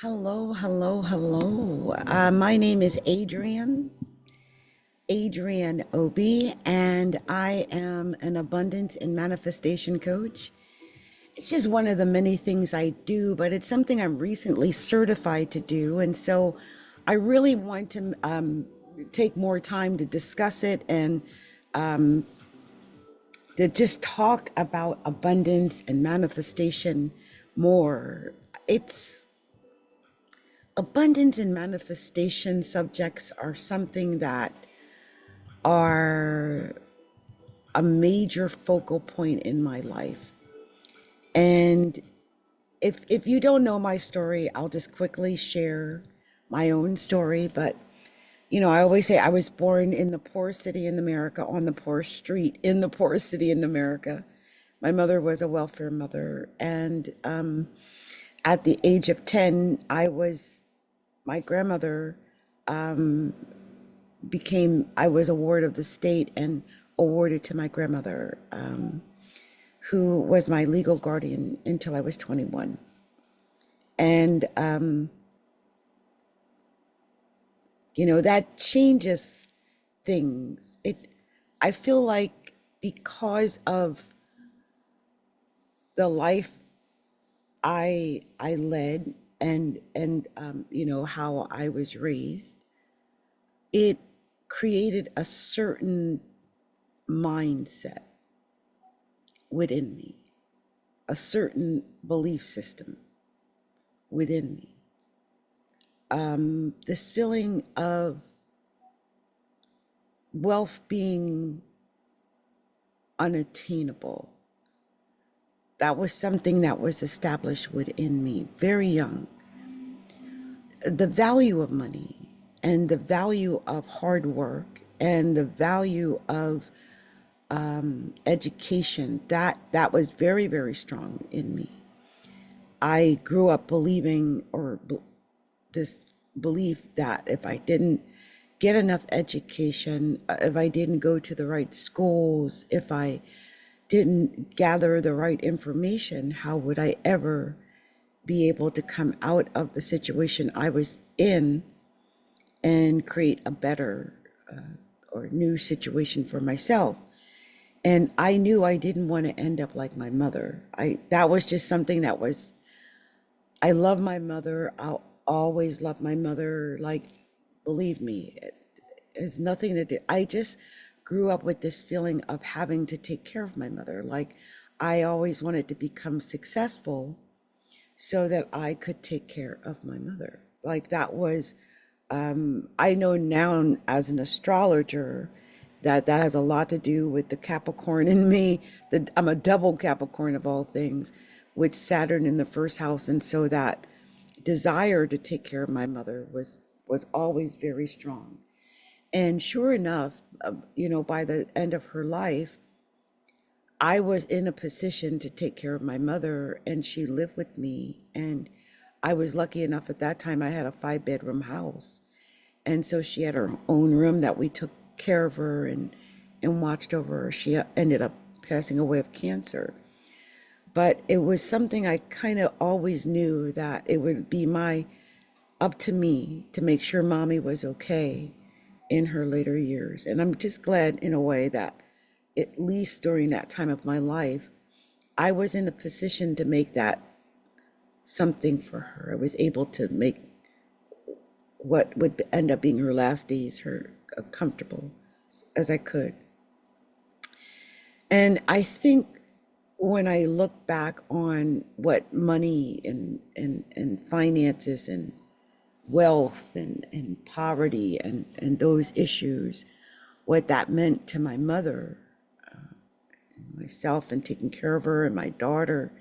Hello, hello, hello. My name is Adrienne Obi, and I am an abundance and manifestation coach. It's just one of the many things I do, but it's something I'm recently certified to do. And so I really want to take more time to discuss it and to just talk about abundance and manifestation more. It's abundance and manifestation subjects are something that are a major focal point in my life. And if you don't know my story, I'll just quickly share my own story. But I always say I was born in the poorest city in America, on the poorest street in the poorest city in America. My mother was a welfare mother, and at the age of 10, my grandmother I was a ward of the state and awarded to my grandmother, who was my legal guardian until I was 21. And, that changes things. I feel like because of the life I led and how I was raised, it created a certain mindset within me, a certain belief system within me. This feeling of wealth being unattainable, that was something that was established within me very young. The value of money and the value of hard work and the value of education, that was very, very strong in me. I grew up believing this belief that if I didn't get enough education, if I didn't go to the right schools, if I didn't gather the right information, how would I ever be able to come out of the situation I was in and create a better or new situation for myself? And I knew I didn't want to end up like my mother. That was just something I love my mother. I'll always love my mother. Like, believe me, it has nothing to do. I just grew up with this feeling of having to take care of my mother. Like, I always wanted to become successful so that I could take care of my mother. Like, that was, I know now as an astrologer that has a lot to do with the Capricorn in me. I'm a double Capricorn of all things, with Saturn in the first house. And so that desire to take care of my mother was always very strong. And sure enough, by the end of her life, I was in a position to take care of my mother, and she lived with me. And I was lucky enough at that time, I had a 5-bedroom house. And so she had her own room that we took care of her and watched over her. She ended up passing away of cancer. But it was something I kind of always knew that it would be up to me to make sure mommy was okay in her later years. And I'm just glad in a way that at least during that time of my life, I was in a position to make that something for her. I was able to make what would end up being her last days, her comfortable as I could. And I think when I look back on what money and finances and wealth and poverty and those issues, what that meant to my mother, myself, and taking care of her and my daughter,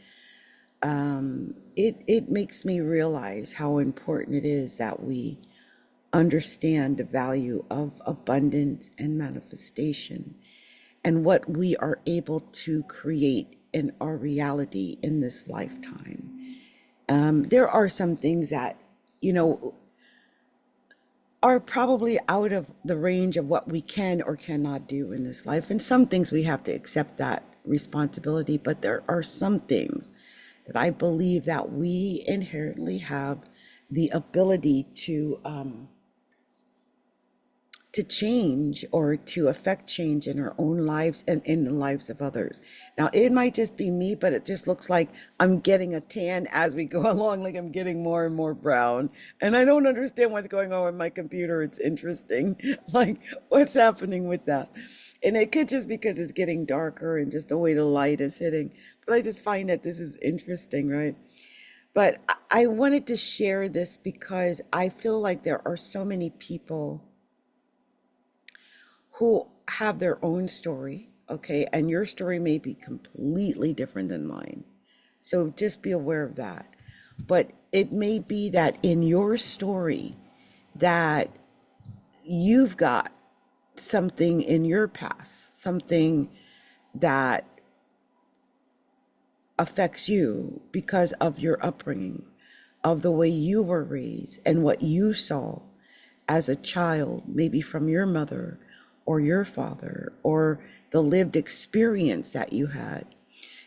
it makes me realize how important it is that we understand the value of abundance and manifestation and what we are able to create in our reality in this lifetime. There are some things that, are probably out of the range of what we can or cannot do in this life. And some things we have to accept that responsibility, but there are some things that I believe that we inherently have the ability to change or to affect change in our own lives and in the lives of others. Now, it might just be me, but it just looks like I'm getting a tan as we go along, like I'm getting more and more brown. And I don't understand what's going on with my computer. It's interesting. Like, what's happening with that? And it could just because it's getting darker and just the way the light is hitting. But I just find that this is interesting, right? But I wanted to share this because I feel like there are so many people who have their own story, okay? And your story may be completely different than mine. So just be aware of that. But it may be that in your story that you've got something in your past, something that affects you because of your upbringing, of the way you were raised and what you saw as a child, maybe from your mother or your father, or the lived experience that you had.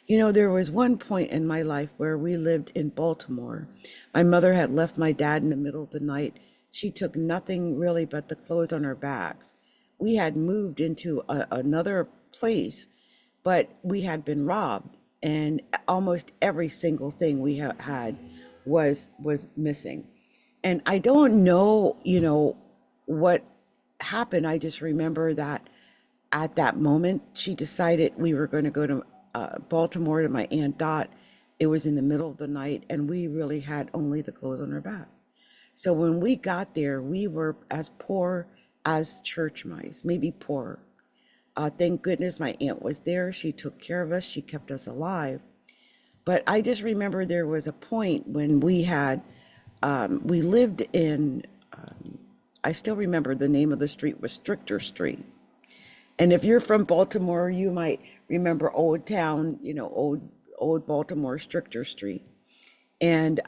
You know, there was one point in my life where we lived in Baltimore. My mother had left my dad in the middle of the night. She took nothing really but the clothes on her backs. We had moved into another place, but we had been robbed, and almost every single thing we had was missing. And I don't know, you know, what happened. I just remember that at that moment, she decided we were going to go to Baltimore to my Aunt Dot. It was in the middle of the night, and we really had only the clothes on our back. So when we got there, we were as poor as church mice, maybe poorer. Thank goodness my aunt was there. She took care of us. She kept us alive. But I just remember there was a point when we lived in, I still remember the name of the street was Stricter Street. And if you're from Baltimore, you might remember Old Town, you know, old Baltimore, Stricter Street. And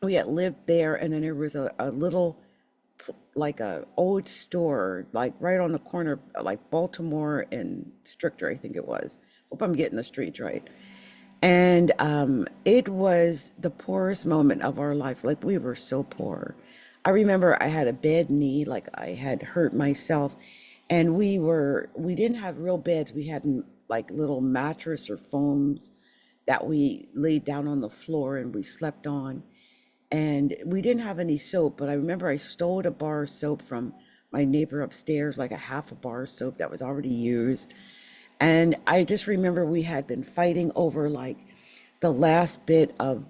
we had lived there, and then there was a little, like a old store, like right on the corner, like Baltimore and Stricter, I think it was. Hope I'm getting the streets right. And it was the poorest moment of our life. Like we were so poor. I remember I had a bad knee, like I had hurt myself, and we didn't have real beds. We had like little mattress or foams that we laid down on the floor and we slept on. And we didn't have any soap, but I remember I stole a bar of soap from my neighbor upstairs, like a half a bar of soap that was already used. And I just remember we had been fighting over like the last bit of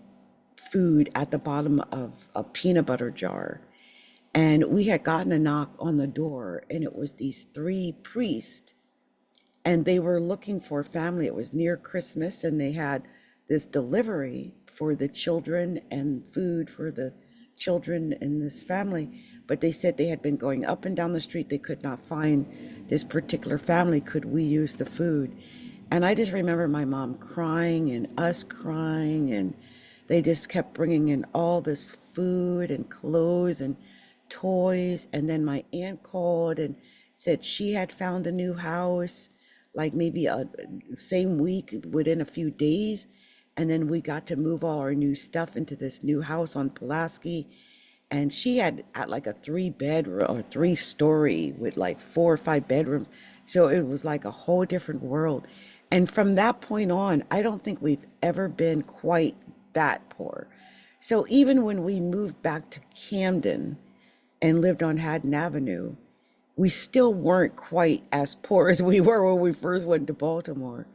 food at the bottom of a peanut butter jar. And we had gotten a knock on the door, and it was these three priests, and they were looking for a family. It was near Christmas, and they had this delivery for the children and food for the children in this family. But they said they had been going up and down the street. They could not find this particular family. Could we use the food? And I just remember my mom crying and us crying, and they just kept bringing in all this food and clothes and toys. And then my aunt called and said she had found a new house, like maybe a same week, within a few days. And then we got to move all our new stuff into this new house on Pulaski. And she had like a 3 bedroom or 3 story with like 4 or 5 bedrooms. So it was like a whole different world. And from that point on, I don't think we've ever been quite that poor. So even when we moved back to Camden and lived on Haddon Avenue, we still weren't quite as poor as we were when we first went to Baltimore.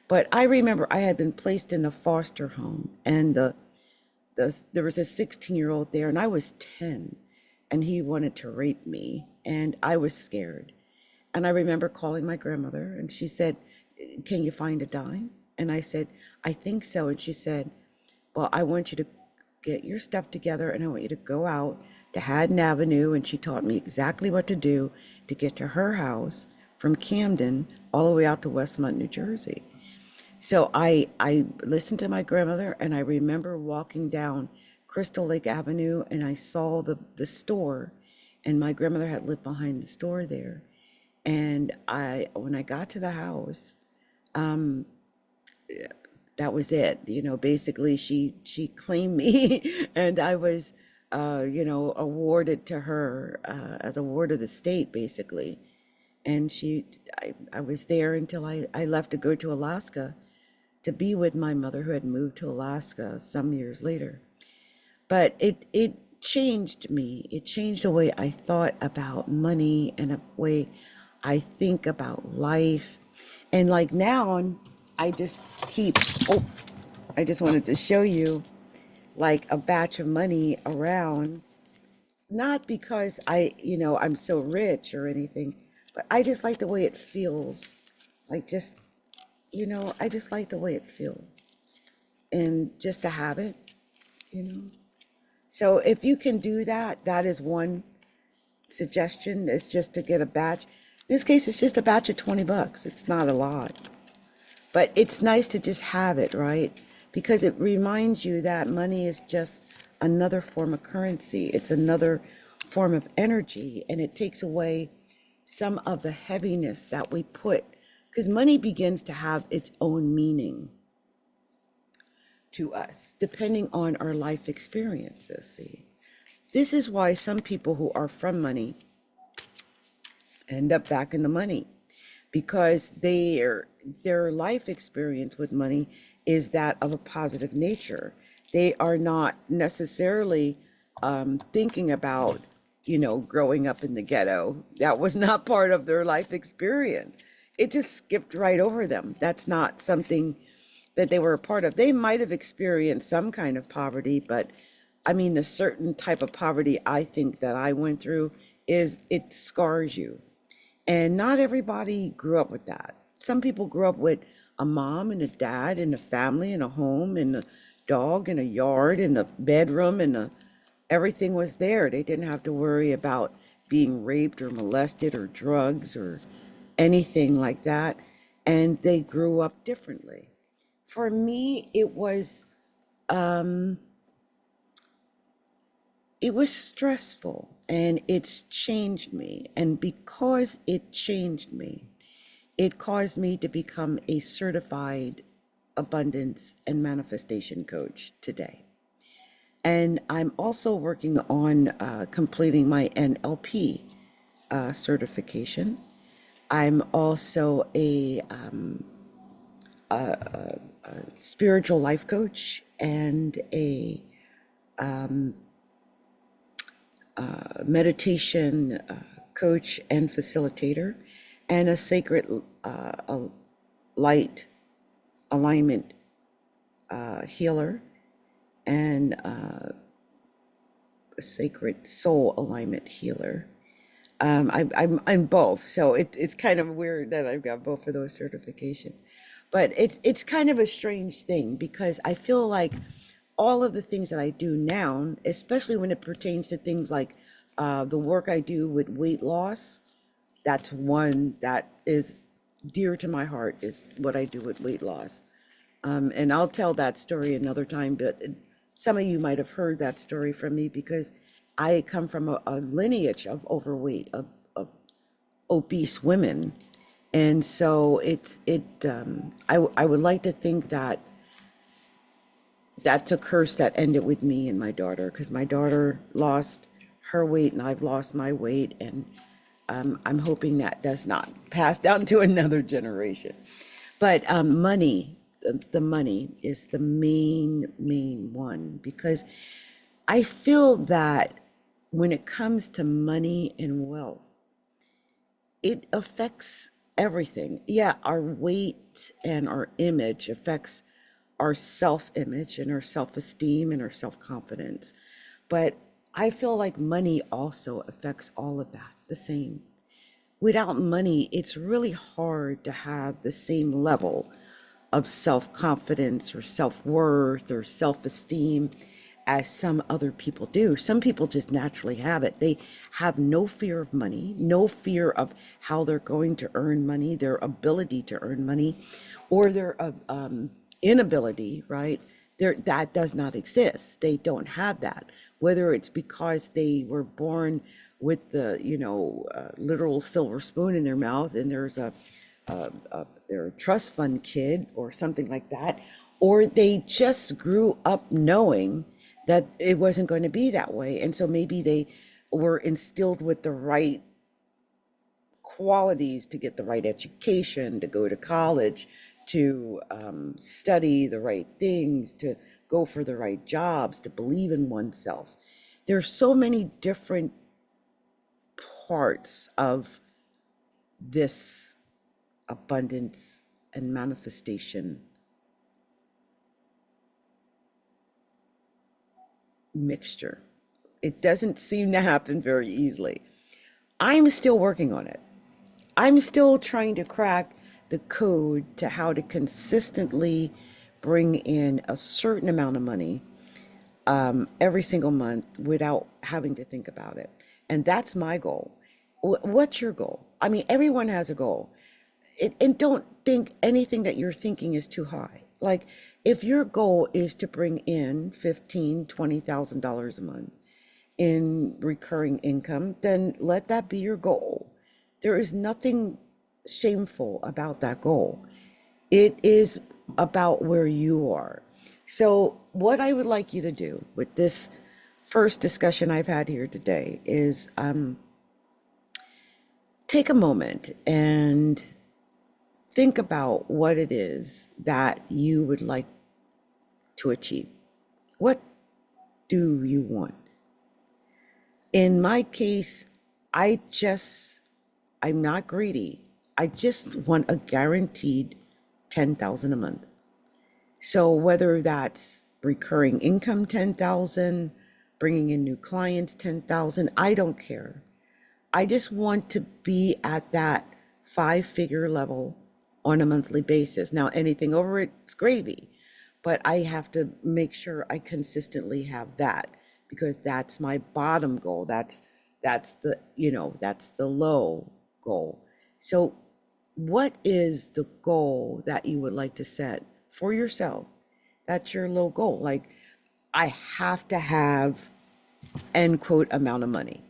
But I remember I had been placed in a foster home, and there was a 16-year-old there, and I was 10, and he wanted to rape me, and I was scared. And I remember calling my grandmother, and she said, "Can you find a dime?" And I said, "I think so." And she said, "Well, I want you to get your stuff together, and I want you to go out to Haddon Avenue." And she taught me exactly what to do to get to her house from Camden all the way out to Westmont, New Jersey. So I listened to my grandmother, and I remember walking down Crystal Lake Avenue, and I saw the store, and my grandmother had lived behind the store there. And when I got to the house, that that was it. Basically she claimed me and I was, awarded to her as a ward of the state, basically. And I was there until I left to go to Alaska to be with my mother who had moved to Alaska some years later. But it changed me. It changed the way I thought about money and a way I think about life. And like now, I just keep, oh, I just wanted to show you like a batch of money around, not because I'm so rich or anything, but I just like the way it feels. Like just, I just like the way it feels. And just to have it, you know. So if you can do that, that is one suggestion, is just to get a batch. In this case, it's just a batch of $20. It's not a lot, but it's nice to just have it, right? Because it reminds you that money is just another form of currency. It's another form of energy, and it takes away some of the heaviness that we put, because money begins to have its own meaning to us, depending on our life experiences. See, this is why some people who are from money end up back in the money, because their life experience with money is that of a positive nature. They are not necessarily thinking about, growing up in the ghetto. That was not part of their life experience. It just skipped right over them. That's not something that they were a part of. They might have experienced some kind of poverty, but I mean, the certain type of poverty I think that I went through is it scars you. And not everybody grew up with that. Some people grew up with a mom and a dad and a family and a home and a dog and a yard and a bedroom everything was there. They didn't have to worry about being raped or molested or drugs or anything like that. And they grew up differently. For me, it was stressful, and it's changed me. And because it changed me, it caused me to become a certified abundance and manifestation coach today. And I'm also working on completing my NLP certification. I'm also a spiritual life coach and a meditation coach and facilitator, and a sacred light alignment healer, and a sacred soul alignment healer. I'm both, so it's kind of weird that I've got both of those certifications. But it's kind of a strange thing, because I feel like all of the things that I do now, especially when it pertains to things like the work I do with weight loss, that's one that is dear to my heart, is what I do with weight loss. And I'll tell that story another time, but some of you might have heard that story from me, because I come from a lineage of overweight, of obese women. And so I would like to think that that's a curse that ended with me and my daughter, because my daughter lost her weight and I've lost my weight, and I'm hoping that does not pass down to another generation. But money, the money is the main one, because I feel that when it comes to money and wealth, it affects everything. Yeah, our weight and our image affects our self-image and our self-esteem and our self-confidence. But I feel like money also affects all of that the same. Without money, it's really hard to have the same level of self-confidence or self-worth or self-esteem as some other people do. Some people just naturally have it. They have no fear of money, no fear of how they're going to earn money, their ability to earn money, or their inability, right? That does not exist. They don't have that. Whether it's because they were born with the, literal silver spoon in their mouth, and there's they're a trust fund kid or something like that, or they just grew up knowing that it wasn't going to be that way. And so maybe they were instilled with the right qualities to get the right education, to go to college, to study the right things, to go for the right jobs, to believe in oneself. There's so many different parts of this abundance and manifestation mixture. It doesn't seem to happen very easily. I'm still working on it. I'm still trying to crack the code to how to consistently bring in a certain amount of money every single month without having to think about it. And that's my goal. What's your goal? I mean, everyone has a goal. And don't think anything that you're thinking is too high. Like, if your goal is to bring in $15,000, $20,000 a month in recurring income, then let that be your goal. There is nothing shameful about that goal. It is about where you are. So, what I would like you to do with this first discussion I've had here today is take a moment and think about what it is that you would like to achieve. What do you want? In my case, I'm not greedy. I just want a guaranteed 10,000 a month. So whether that's recurring income 10,000, bringing in new clients 10,000, I don't care. I just want to be at that 5-figure level on a monthly basis. Now, anything over it's gravy, but I have to make sure I consistently have that, because that's my bottom goal. That's the, that's the low goal. So what is the goal that you would like to set for yourself? That's your low goal. Like, I have to have end quote amount of money.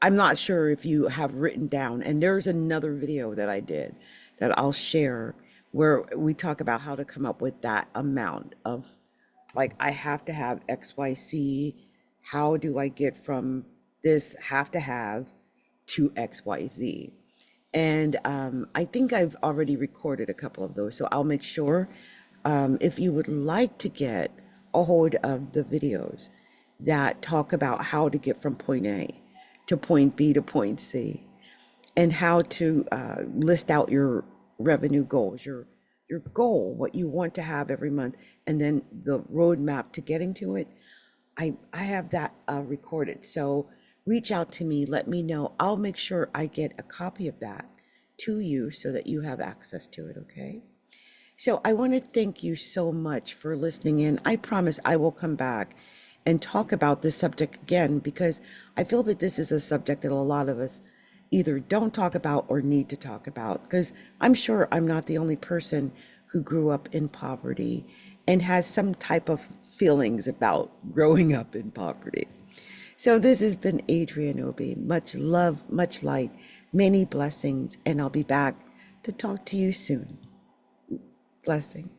I'm not sure if you have written down, and there's another video that I did that I'll share where we talk about how to come up with that amount of, like, I have to have XYZ. How do I get from this have to have to XYZ? And I think I've already recorded a couple of those, so I'll make sure if you would like to get a hold of the videos that talk about how to get from point A to point B to point C, and how to list out your revenue goals, your goal, what you want to have every month, and then the roadmap to getting to it. I have that recorded. So reach out to me, let me know. I'll make sure I get a copy of that to you so that you have access to it, okay? So I want to thank you so much for listening in. I promise I will come back and talk about this subject again, because I feel that this is a subject that a lot of us either don't talk about or need to talk about, because I'm sure I'm not the only person who grew up in poverty and has some type of feelings about growing up in poverty. So this has been Adrienne Obi. Much love, much light, many blessings, and I'll be back to talk to you soon. Blessing.